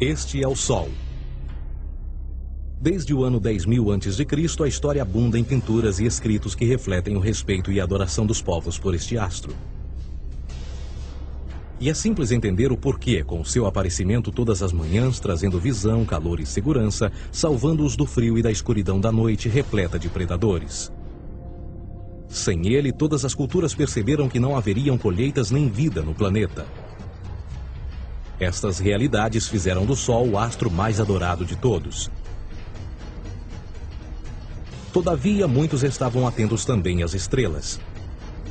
Este é o Sol. Desde o ano 10.000 a.C., a história abunda em pinturas e escritos que refletem o respeito e a adoração dos povos por este astro. E é simples entender o porquê, com seu aparecimento todas as manhãs, trazendo visão, calor e segurança, salvando-os do frio e da escuridão da noite repleta de predadores. Sem ele, todas as culturas perceberam que não haveriam colheitas nem vida no planeta. Estas realidades fizeram do Sol o astro mais adorado de todos. Todavia, muitos estavam atentos também às estrelas.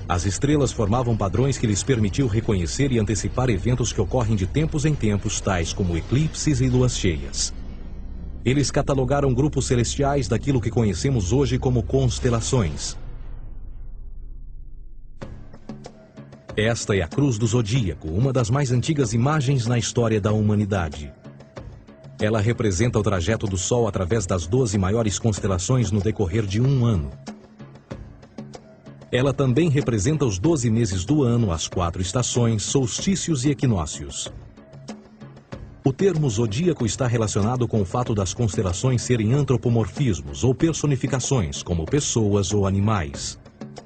As estrelas formavam padrões que lhes permitiam reconhecer e antecipar eventos que ocorrem de tempos em tempos, tais como eclipses e luas cheias. Eles catalogaram grupos celestiais daquilo que conhecemos hoje como constelações. Esta é a Cruz do Zodíaco, uma das mais antigas imagens na história da humanidade. Ela representa o trajeto do Sol através das 12 maiores constelações no decorrer de um ano. Ela também representa os 12 meses do ano, as 4 estações, solstícios e equinócios. O termo zodíaco está relacionado com o fato das constelações serem antropomorfismos ou personificações, como pessoas ou animais.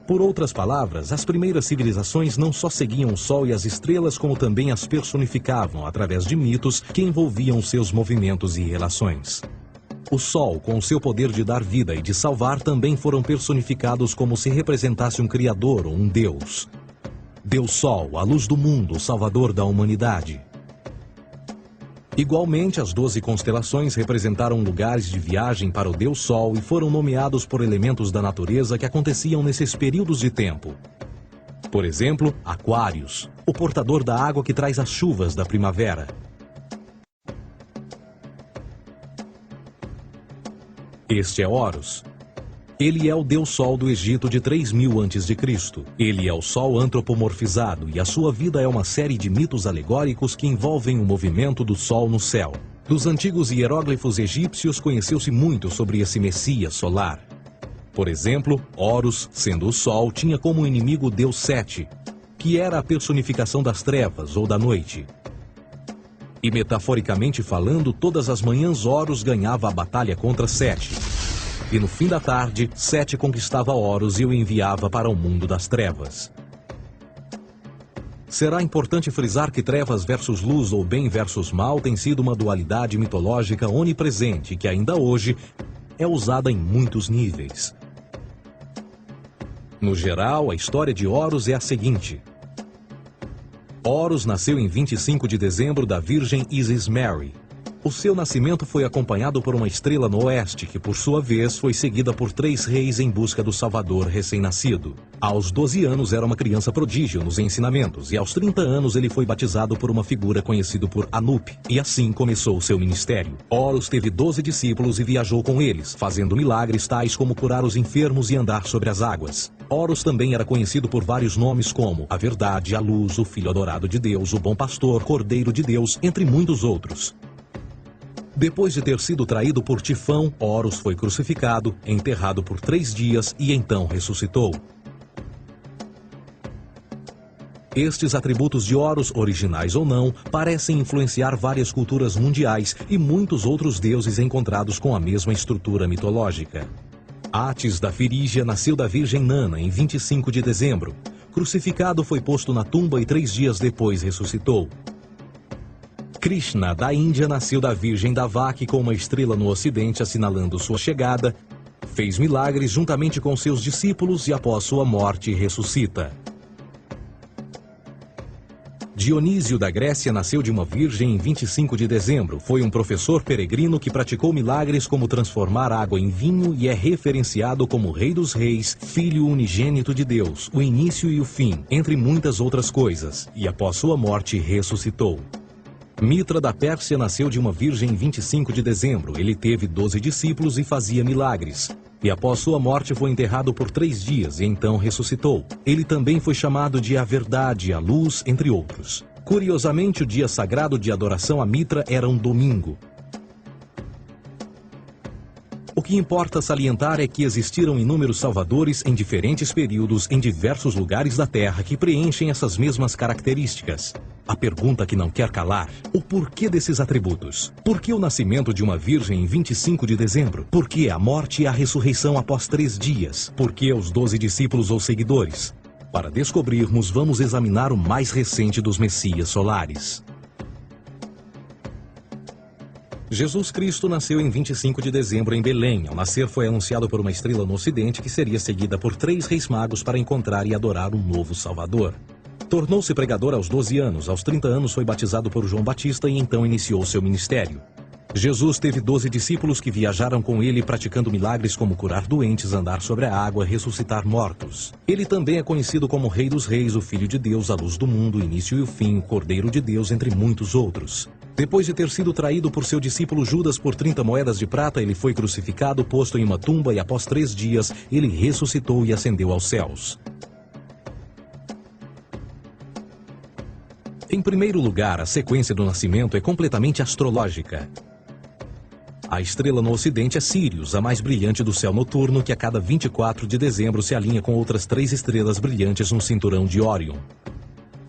Por outras palavras, as primeiras civilizações não só seguiam o Sol e as estrelas, como também as personificavam através de mitos que envolviam seus movimentos e relações. O Sol, com seu poder de dar vida e de salvar, também foram personificados como se representasse um Criador ou um Deus. Deus Sol, a luz do mundo, o Salvador da humanidade. Igualmente, as 12 constelações representaram lugares de viagem para o Deus Sol e foram nomeados por elementos da natureza que aconteciam nesses períodos de tempo. Por exemplo, Aquários, o portador da água que traz as chuvas da primavera. Este é Horus. Ele é o Deus Sol do Egito de 3.000 a.C. Ele é o Sol antropomorfizado e a sua vida é uma série de mitos alegóricos que envolvem o movimento do Sol no céu. Dos antigos hieróglifos egípcios conheceu-se muito sobre esse Messias solar. Por exemplo, Horus, sendo o Sol, tinha como inimigo o Deus Sete, que era a personificação das trevas ou da noite. E metaforicamente falando, todas as manhãs Horus ganhava a batalha contra Sete. E no fim da tarde, Sete conquistava Horus e o enviava para o mundo das trevas. Será importante frisar que trevas versus luz ou bem versus mal tem sido uma dualidade mitológica onipresente que ainda hoje é usada em muitos níveis. No geral, a história de Horus é a seguinte. Horus nasceu em 25 de dezembro da Virgem Isis Mary. O seu nascimento foi acompanhado por uma estrela no oeste, que por sua vez foi seguida por 3 reis em busca do Salvador recém-nascido. Aos 12 anos era uma criança prodígio nos ensinamentos, e aos 30 anos ele foi batizado por uma figura conhecida por Anup, e assim começou o seu ministério. Horus teve 12 discípulos e viajou com eles, fazendo milagres tais como curar os enfermos e andar sobre as águas. Horus também era conhecido por vários nomes como a Verdade, a Luz, o Filho Adorado de Deus, o Bom Pastor, Cordeiro de Deus, entre muitos outros. Depois de ter sido traído por Tifão, Horus foi crucificado, enterrado por 3 dias e então ressuscitou. Estes atributos de Horus, originais ou não, parecem influenciar várias culturas mundiais e muitos outros deuses encontrados com a mesma estrutura mitológica. Atis da Firígia nasceu da Virgem Nana em 25 de dezembro. Crucificado, foi posto na tumba e 3 dias depois ressuscitou. Krishna, da Índia, nasceu da Virgem Davaki com uma estrela no ocidente assinalando sua chegada, fez milagres juntamente com seus discípulos e após sua morte ressuscita. Dionísio da Grécia nasceu de uma virgem em 25 de dezembro. Foi um professor peregrino que praticou milagres como transformar água em vinho e é referenciado como Rei dos Reis, Filho unigênito de Deus, o início e o fim, entre muitas outras coisas, e após sua morte ressuscitou. Mitra da Pérsia nasceu de uma virgem em 25 de dezembro. Ele teve 12 discípulos e fazia milagres. E após sua morte foi enterrado por 3 dias e então ressuscitou. Ele também foi chamado de a Verdade, a Luz, entre outros. Curiosamente, o dia sagrado de adoração a Mitra era um domingo. O que que importa salientar é que existiram inúmeros salvadores em diferentes períodos em diversos lugares da Terra que preenchem essas mesmas características. A pergunta que não quer calar: o porquê desses atributos? Por que o nascimento de uma virgem em 25 de dezembro? Por que a morte e a ressurreição após 3 dias? Por que os 12 discípulos ou seguidores? Para descobrirmos, vamos examinar o mais recente dos Messias solares. Jesus Cristo nasceu em 25 de dezembro em Belém. Ao nascer, foi anunciado por uma estrela no ocidente que seria seguida por 3 reis magos para encontrar e adorar um novo Salvador. Tornou-se pregador aos 12 anos. Aos 30 anos foi batizado por João Batista e então iniciou seu ministério. Jesus teve 12 discípulos que viajaram com ele praticando milagres como curar doentes, andar sobre a água, ressuscitar mortos. Ele também é conhecido como Rei dos Reis, o Filho de Deus, a luz do mundo, o início e o fim, o Cordeiro de Deus, entre muitos outros. Depois de ter sido traído por seu discípulo Judas por 30 moedas de prata, ele foi crucificado, posto em uma tumba e após 3 dias ele ressuscitou e ascendeu aos céus. Em primeiro lugar, a sequência do nascimento é completamente astrológica. A estrela no ocidente é Sírius, a mais brilhante do céu noturno, que a cada 24 de dezembro se alinha com outras 3 estrelas brilhantes no cinturão de Órion.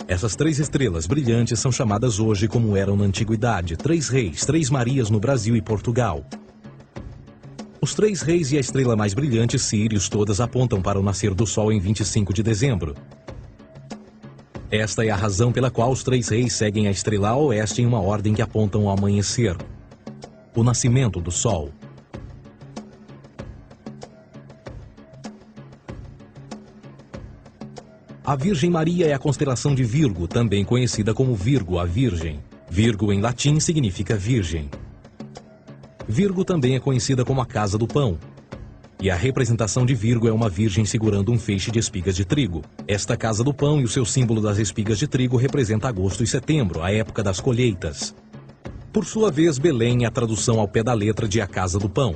Essas 3 estrelas brilhantes são chamadas hoje, como eram na antiguidade, 3 reis, 3 Marias no Brasil e Portugal. Os 3 reis e a estrela mais brilhante, Sírius, todas apontam para o nascer do Sol em 25 de dezembro. Esta é a razão pela qual os 3 reis seguem a estrela a oeste em uma ordem que apontam ao amanhecer. O nascimento do Sol. A Virgem Maria é a constelação de Virgo, também conhecida como Virgo, a Virgem. Virgo em latim significa virgem. Virgo também é conhecida como a casa do pão. E a representação de Virgo é uma virgem segurando um feixe de espigas de trigo. Esta casa do pão e o seu símbolo das espigas de trigo representa agosto e setembro, a época das colheitas. Por sua vez, Belém é a tradução ao pé da letra de a casa do pão.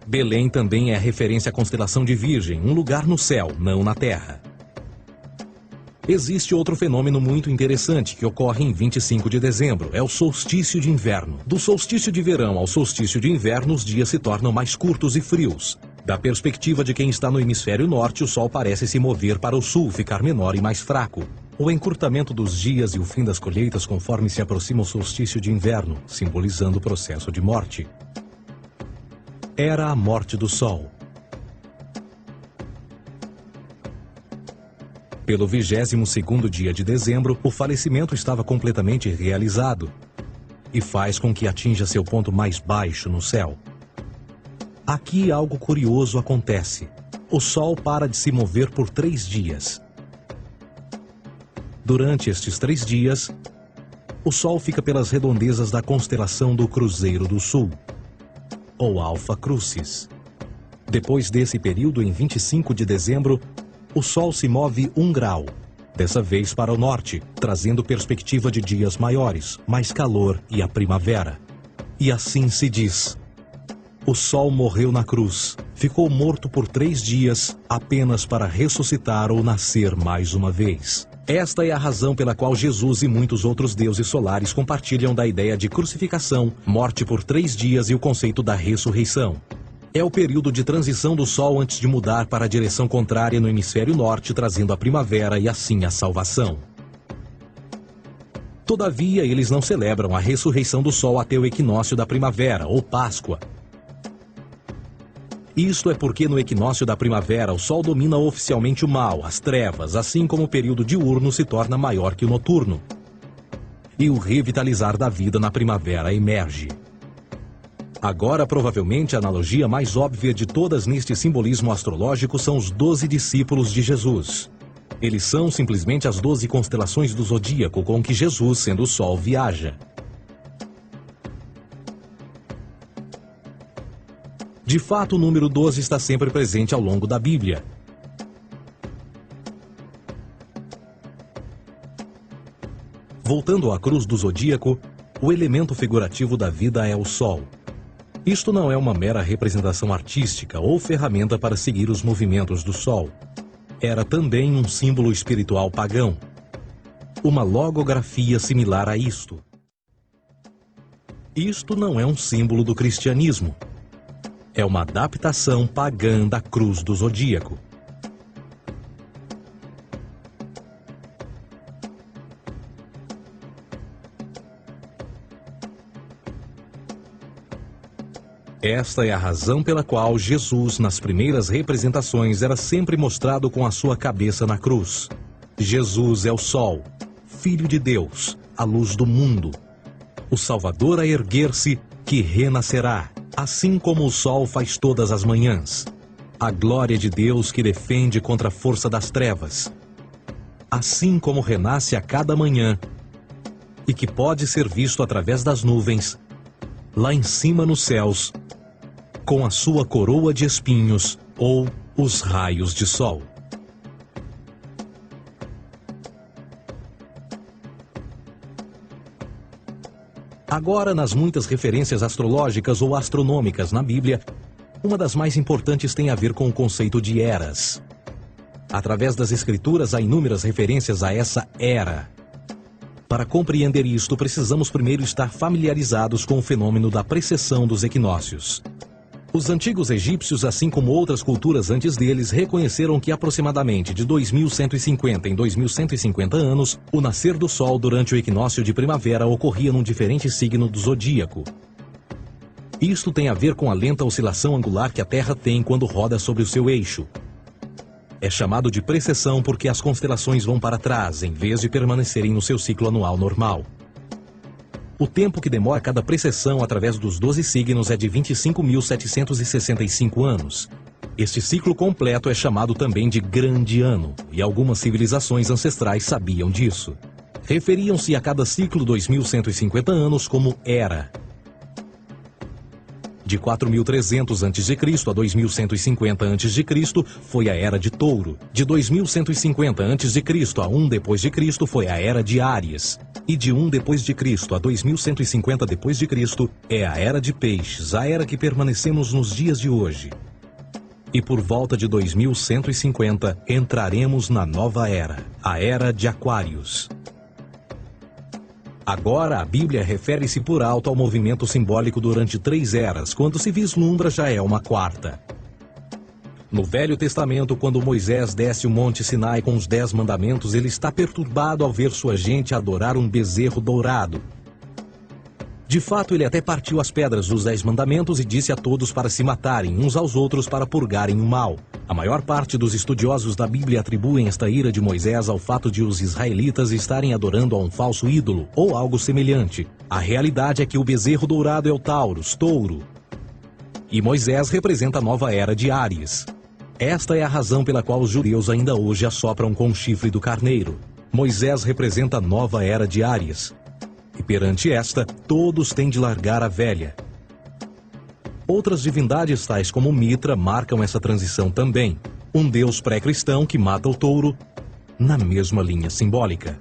Belém também é a referência à constelação de Virgem, um lugar no céu, não na terra. Existe outro fenômeno muito interessante que ocorre em 25 de dezembro, é o solstício de inverno. Do solstício de verão ao solstício de inverno, os dias se tornam mais curtos e frios. Da perspectiva de quem está no hemisfério norte, o Sol parece se mover para o sul, ficar menor e mais fraco. O encurtamento dos dias e o fim das colheitas conforme se aproxima o solstício de inverno, simbolizando o processo de morte. Era a morte do Sol. Pelo 22º dia de dezembro, o falecimento estava completamente realizado e faz com que atinja seu ponto mais baixo no céu. Aqui algo curioso acontece. O Sol para de se mover por 3 dias. Durante estes 3 dias, o Sol fica pelas redondezas da constelação do Cruzeiro do Sul, ou Alfa Crucis. Depois desse período, em 25 de dezembro, o Sol se move 1 grau, dessa vez para o norte, trazendo perspectiva de dias maiores, mais calor e a primavera. E assim se diz: o Sol morreu na cruz, ficou morto por 3 dias, apenas para ressuscitar ou nascer mais uma vez. Esta é a razão pela qual Jesus e muitos outros deuses solares compartilham da ideia de crucificação, morte por 3 dias e o conceito da ressurreição. É o período de transição do Sol antes de mudar para a direção contrária no hemisfério norte, trazendo a primavera e assim a salvação. Todavia, eles não celebram a ressurreição do Sol até o equinócio da primavera, ou Páscoa. Isto é porque no equinócio da primavera o Sol domina oficialmente o mal, as trevas, assim como o período diurno se torna maior que o noturno. E o revitalizar da vida na primavera emerge. Agora, provavelmente, a analogia mais óbvia de todas neste simbolismo astrológico são os 12 discípulos de Jesus. Eles são simplesmente as 12 constelações do zodíaco com que Jesus, sendo o Sol, viaja. De fato, o número 12 está sempre presente ao longo da Bíblia. Voltando à cruz do zodíaco, o elemento figurativo da vida é o Sol. Isto não é uma mera representação artística ou ferramenta para seguir os movimentos do Sol. Era também um símbolo espiritual pagão. Uma logografia similar a isto. Isto não é um símbolo do cristianismo. É uma adaptação pagã da cruz do zodíaco. Esta é a razão pela qual Jesus, nas primeiras representações, era sempre mostrado com a sua cabeça na cruz. Jesus é o Sol, Filho de Deus, a luz do mundo. O Salvador a erguer-se, que renascerá, assim como o sol faz todas as manhãs. A glória de Deus que defende contra a força das trevas. Assim como renasce a cada manhã, e que pode ser visto através das nuvens, lá em cima nos céus, com a sua coroa de espinhos ou os raios de sol. Agora, nas muitas referências astrológicas ou astronômicas na Bíblia, uma das mais importantes tem a ver com o conceito de eras. Através das Escrituras há inúmeras referências a essa era. Para compreender isto, precisamos primeiro estar familiarizados com o fenômeno da precessão dos equinócios. Os antigos egípcios, assim como outras culturas antes deles, reconheceram que aproximadamente de 2150 em 2150 anos, o nascer do Sol durante o equinócio de primavera ocorria num diferente signo do zodíaco. Isto tem a ver com a lenta oscilação angular que a Terra tem quando roda sobre o seu eixo. É chamado de precessão porque as constelações vão para trás, em vez de permanecerem no seu ciclo anual normal. O tempo que demora cada precessão através dos 12 signos é de 25.765 anos. Este ciclo completo é chamado também de Grande Ano, e algumas civilizações ancestrais sabiam disso. Referiam-se a cada ciclo 2.150 anos como Era. De 4.300 a.C. a 2.150 a.C. foi a Era de Touro. De 2.150 a.C. a 1 d.C. foi a Era de Áries. E de 1 d.C. a 2.150 d.C. é a Era de Peixes, a era que permanecemos nos dias de hoje. E por volta de 2150 entraremos na nova era, a Era de Aquários. Agora, a Bíblia refere-se por alto ao movimento simbólico durante 3 eras, quando se vislumbra já é uma quarta. No Velho Testamento, quando Moisés desce o Monte Sinai com os 10 mandamentos, ele está perturbado ao ver sua gente adorar um bezerro dourado. De fato, ele até partiu as pedras dos 10 mandamentos e disse a todos para se matarem uns aos outros para purgarem o mal. A maior parte dos estudiosos da Bíblia atribuem esta ira de Moisés ao fato de os israelitas estarem adorando a um falso ídolo ou algo semelhante. A realidade é que o bezerro dourado é o Taurus, touro. E Moisés representa a nova era de Áries. Esta é a razão pela qual os judeus ainda hoje assopram com o chifre do carneiro. Moisés representa a nova era de Áries. E perante esta, todos têm de largar a velha. Outras divindades, tais como Mitra, marcam essa transição também. Um deus pré-cristão que mata o touro, na mesma linha simbólica.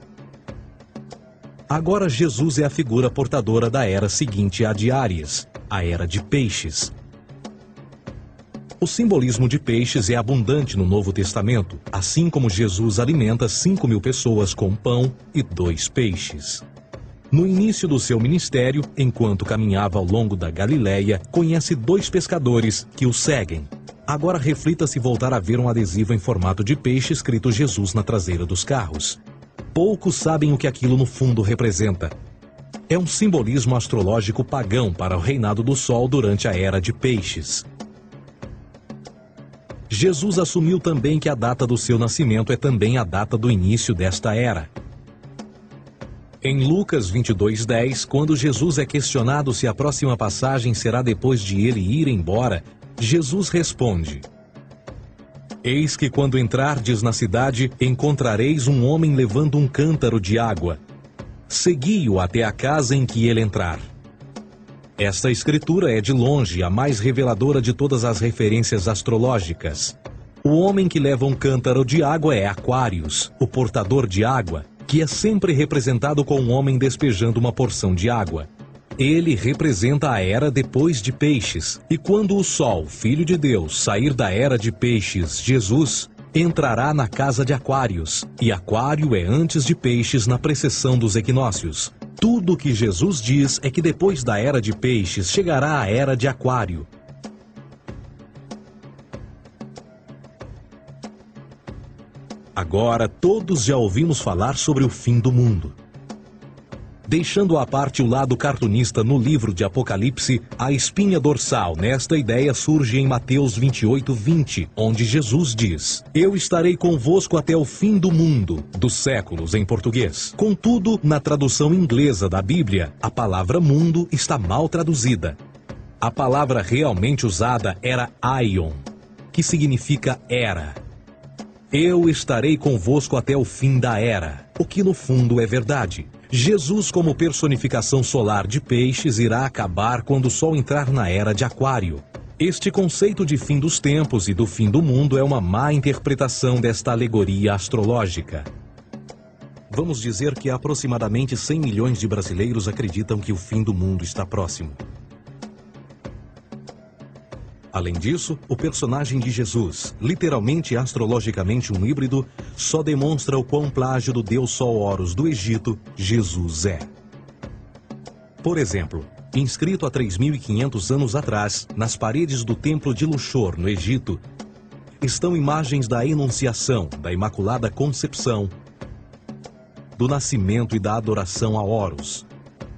Agora Jesus é a figura portadora da era seguinte à de Áries, a era de Peixes. O simbolismo de peixes é abundante no Novo Testamento, assim como Jesus alimenta 5.000 pessoas com pão e 2 peixes. No início do seu ministério, enquanto caminhava ao longo da Galileia, conhece 2 pescadores que o seguem. Agora reflita se voltar a ver um adesivo em formato de peixe escrito Jesus na traseira dos carros. Poucos sabem o que aquilo no fundo representa. É um simbolismo astrológico pagão para o reinado do Sol durante a Era de Peixes. Jesus assumiu também que a data do seu nascimento é também a data do início desta era. Em Lucas 22:10, quando Jesus é questionado se a próxima passagem será depois de ele ir embora, Jesus responde: Eis que quando entrardes na cidade, encontrareis um homem levando um cântaro de água. Segui-o até a casa em que ele entrar. Esta escritura é de longe a mais reveladora de todas as referências astrológicas. O homem que leva um cântaro de água é Aquários, o portador de água, que é sempre representado com um homem despejando uma porção de água. Ele representa a era depois de Peixes, e quando o Sol, Filho de Deus, sair da era de Peixes, Jesus, entrará na casa de Aquários, e Aquário é antes de Peixes na precessão dos equinócios. Tudo o que Jesus diz é que depois da era de Peixes chegará a era de Aquário. Agora todos já ouvimos falar sobre o fim do mundo. Deixando à parte o lado cartunista no livro de Apocalipse, a espinha dorsal nesta ideia surge em Mateus 28:20, onde Jesus diz: Eu estarei convosco até o fim do mundo, dos séculos em português. Contudo, na tradução inglesa da Bíblia, a palavra mundo está mal traduzida. A palavra realmente usada era aion, que significa era. Eu estarei convosco até o fim da era, o que no fundo é verdade. Jesus, como personificação solar de peixes, irá acabar quando o Sol entrar na era de Aquário. Este conceito de fim dos tempos e do fim do mundo é uma má interpretação desta alegoria astrológica. Vamos dizer que aproximadamente 100 milhões de brasileiros acreditam que o fim do mundo está próximo. Além disso, o personagem de Jesus, literalmente e astrologicamente um híbrido, só demonstra o quão plágio do deus Sol Horus do Egito, Jesus é. Por exemplo, inscrito há 3.500 anos atrás, nas paredes do templo de Luxor, no Egito, estão imagens da Enunciação, da Imaculada Concepção, do nascimento e da adoração a Horus.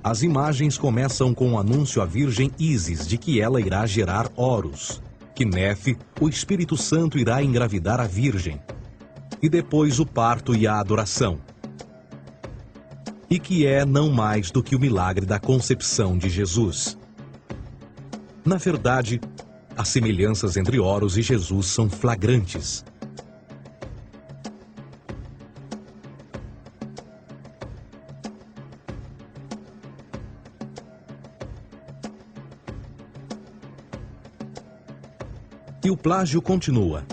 As imagens começam com o anúncio à Virgem Ísis de que ela irá gerar Horus, que Nefe, o Espírito Santo, irá engravidar a Virgem, e depois o parto e a adoração, e que é não mais do que o milagre da concepção de Jesus. Na verdade, as semelhanças entre Horus e Jesus são flagrantes. E o plágio continua.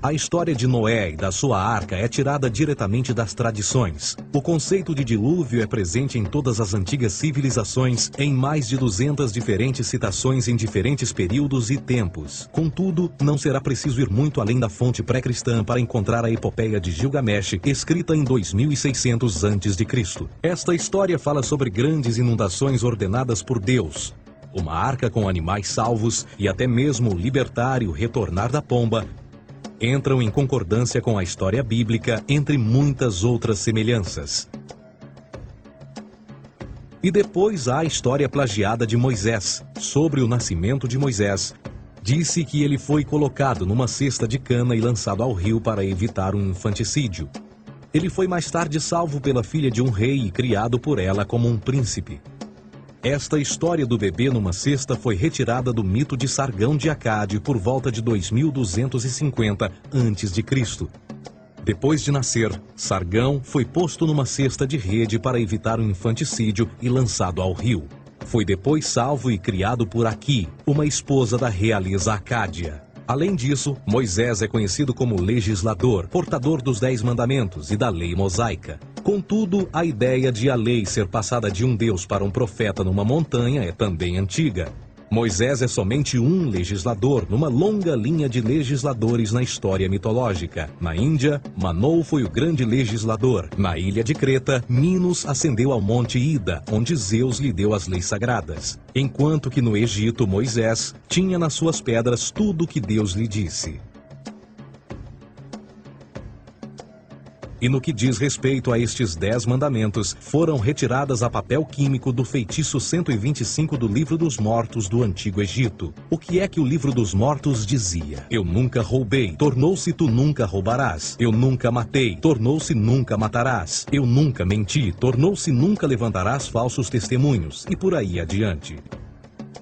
A história de Noé e da sua arca é tirada diretamente das tradições. O conceito de dilúvio é presente em todas as antigas civilizações, em mais de 200 diferentes citações em diferentes períodos e tempos. Contudo, não será preciso ir muito além da fonte pré-cristã para encontrar a epopeia de Gilgamesh, escrita em 2600 a.C. Esta história fala sobre grandes inundações ordenadas por Deus, uma arca com animais salvos e até mesmo o libertar e o retornar da pomba entram em concordância com a história bíblica, entre muitas outras semelhanças. E depois há a história plagiada de Moisés. Sobre o nascimento de Moisés, disse que ele foi colocado numa cesta de cana e lançado ao rio para evitar um infanticídio. Ele foi mais tarde salvo pela filha de um rei e criado por ela como um príncipe. Esta história do bebê numa cesta foi retirada do mito de Sargão de Acade por volta de 2250 a.C. Depois de nascer, Sargão foi posto numa cesta de rede para evitar um infanticídio e lançado ao rio. Foi depois salvo e criado por Aqui, uma esposa da realeza Acádia. Além disso, Moisés é conhecido como legislador, portador dos 10 mandamentos e da lei mosaica. Contudo, a ideia de a lei ser passada de um deus para um profeta numa montanha é também antiga. Moisés é somente um legislador numa longa linha de legisladores na história mitológica. Na Índia, Manou foi o grande legislador. Na ilha de Creta, Minos ascendeu ao monte Ida, onde Zeus lhe deu as leis sagradas. Enquanto que no Egito, Moisés tinha nas suas pedras tudo o que Deus lhe disse. E no que diz respeito a estes 10 mandamentos, foram retiradas a papel químico do feitiço 125 do Livro dos Mortos do Antigo Egito. O que é que o Livro dos Mortos dizia? Eu nunca roubei, tornou-se tu nunca roubarás. Eu nunca matei, tornou-se nunca matarás. Eu nunca menti, tornou-se nunca levantarás falsos testemunhos. E por aí adiante.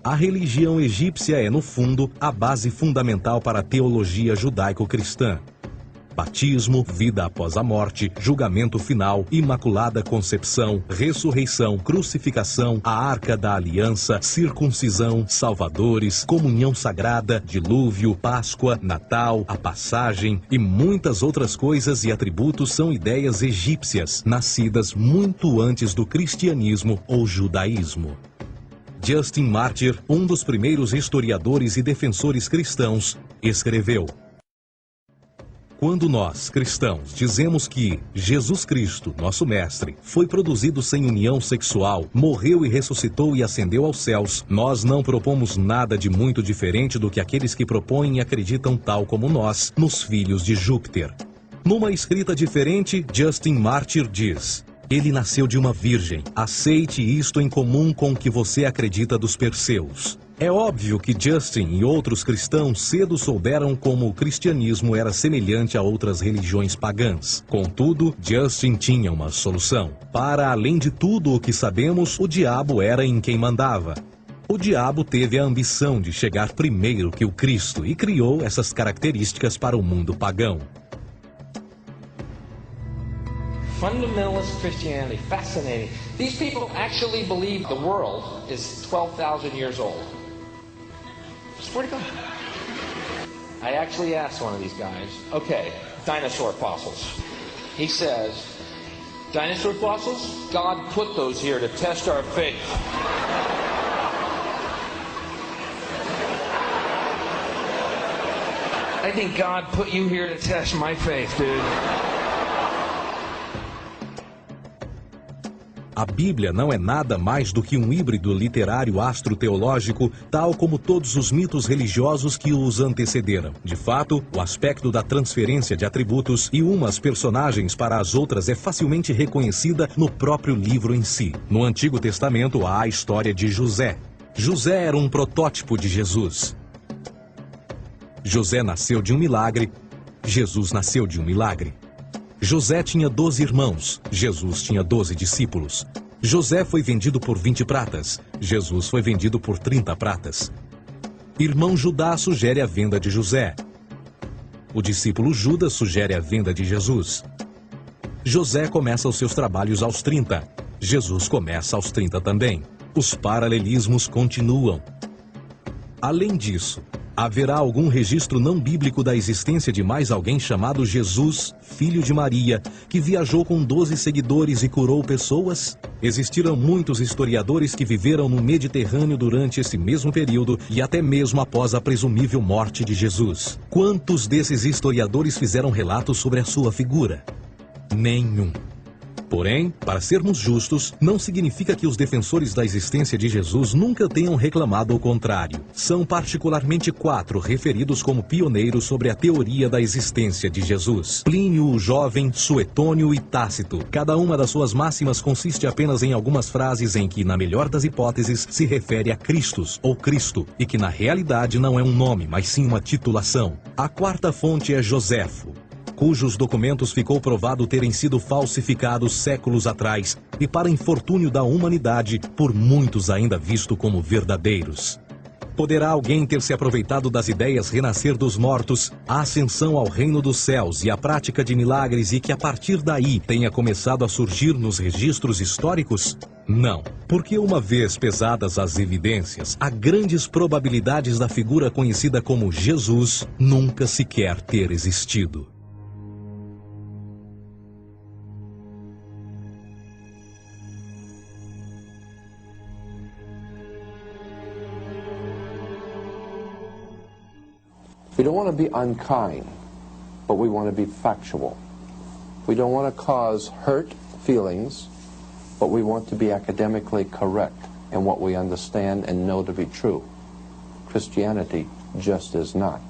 A religião egípcia é, no fundo, a base fundamental para a teologia judaico-cristã. Batismo, vida após a morte, julgamento final, imaculada concepção, ressurreição, crucificação, a arca da aliança, circuncisão, salvadores, comunhão sagrada, dilúvio, Páscoa, Natal, a passagem e muitas outras coisas e atributos são ideias egípcias, nascidas muito antes do cristianismo ou judaísmo. Justin Martyr, um dos primeiros historiadores e defensores cristãos, escreveu: quando nós, cristãos, dizemos que Jesus Cristo, nosso Mestre, foi produzido sem união sexual, morreu e ressuscitou e ascendeu aos céus, nós não propomos nada de muito diferente do que aqueles que propõem e acreditam tal como nós, nos filhos de Júpiter. Numa escrita diferente, Justin Martyr diz: ele nasceu de uma virgem. Aceite isto em comum com o que você acredita dos Perseus. É óbvio que Justin e outros cristãos cedo souberam como o cristianismo era semelhante a outras religiões pagãs. Contudo, Justin tinha uma solução. Para além de tudo o que sabemos, o diabo era em quem mandava. O diabo teve a ambição de chegar primeiro que o Cristo e criou essas características para o mundo pagão. Fundamentalist Christianity, fascinating. These people actually believe the world is 12,000 years old. Swear to God. I actually asked one of these guys, okay, dinosaur fossils. He says, dinosaur fossils? God put those here to test our faith. I think God put you here to test my faith, dude. A Bíblia não é nada mais do que um híbrido literário astro-teológico, tal como todos os mitos religiosos que os antecederam. De fato, o aspecto da transferência de atributos e umas personagens para as outras é facilmente reconhecida no próprio livro em si. No Antigo Testamento há a história de José. José era um protótipo de Jesus. José nasceu de um milagre, Jesus nasceu de um milagre. José tinha 12 irmãos, Jesus tinha 12 discípulos. José foi vendido por 20 pratas, Jesus foi vendido por 30 pratas. Irmão Judá sugere a venda de José. O discípulo Judas sugere a venda de Jesus. José começa os seus trabalhos aos 30, Jesus começa aos 30 também. Os paralelismos continuam. Além disso, haverá algum registro não bíblico da existência de mais alguém chamado Jesus, filho de Maria, que viajou com 12 seguidores e curou pessoas? Existiram muitos historiadores que viveram no Mediterrâneo durante esse mesmo período e até mesmo após a presumível morte de Jesus. Quantos desses historiadores fizeram relatos sobre a sua figura? Nenhum. Porém, para sermos justos, não significa que os defensores da existência de Jesus nunca tenham reclamado o contrário. São particularmente 4 referidos como pioneiros sobre a teoria da existência de Jesus: Plínio o Jovem, Suetônio e Tácito. Cada uma das suas máximas consiste apenas em algumas frases em que, na melhor das hipóteses, se refere a Christus ou Cristo, e que na realidade não é um nome, mas sim uma titulação. A 4ª fonte é Joséfo, cujos documentos ficou provado terem sido falsificados séculos atrás e, para infortúnio da humanidade, por muitos ainda visto como verdadeiros. Poderá alguém ter se aproveitado das ideias renascer dos mortos, a ascensão ao reino dos céus e a prática de milagres e que a partir daí tenha começado a surgir nos registros históricos? Não, porque uma vez pesadas as evidências, há grandes probabilidades da figura conhecida como Jesus nunca sequer ter existido. We don't want to be unkind, but we want to be factual. We don't want to cause hurt feelings, but we want to be academically correct in what we understand and know to be true. Christianity just is not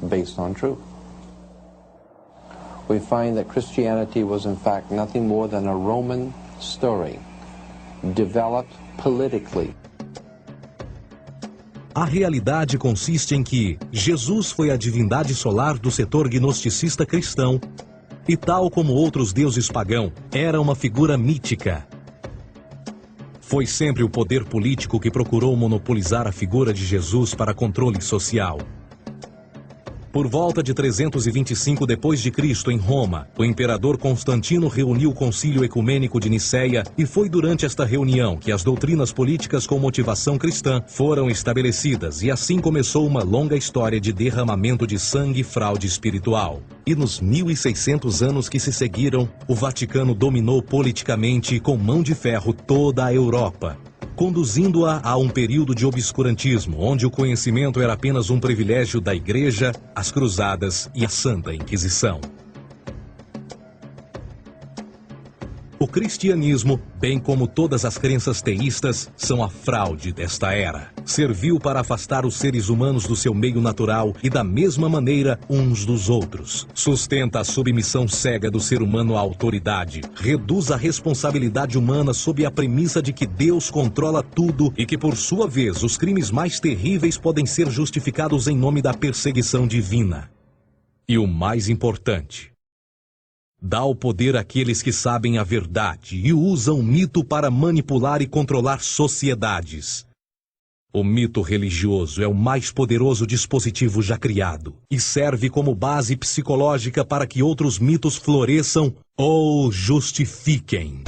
based on truth. We find that Christianity was in fact nothing more than a Roman story, developed politically. A realidade consiste em que Jesus foi a divindade solar do setor gnosticista cristão e, tal como outros deuses pagãos, era uma figura mítica. Foi sempre o poder político que procurou monopolizar a figura de Jesus para controle social. Por volta de 325 d.C., em Roma, o imperador Constantino reuniu o Concílio Ecumênico de Niceia e foi durante esta reunião que as doutrinas políticas com motivação cristã foram estabelecidas e assim começou uma longa história de derramamento de sangue e fraude espiritual. E nos 1600 anos que se seguiram, o Vaticano dominou politicamente e com mão de ferro toda a Europa, conduzindo-a a um período de obscurantismo, onde o conhecimento era apenas um privilégio da Igreja, as Cruzadas e a Santa Inquisição. O cristianismo, bem como todas as crenças teístas, são a fraude desta era. Serviu para afastar os seres humanos do seu meio natural e da mesma maneira uns dos outros. Sustenta a submissão cega do ser humano à autoridade. Reduz a responsabilidade humana sob a premissa de que Deus controla tudo e que, por sua vez, os crimes mais terríveis podem ser justificados em nome da perseguição divina. E o mais importante, dá o poder àqueles que sabem a verdade e usam o mito para manipular e controlar sociedades. O mito religioso é o mais poderoso dispositivo já criado e serve como base psicológica para que outros mitos floresçam ou justifiquem.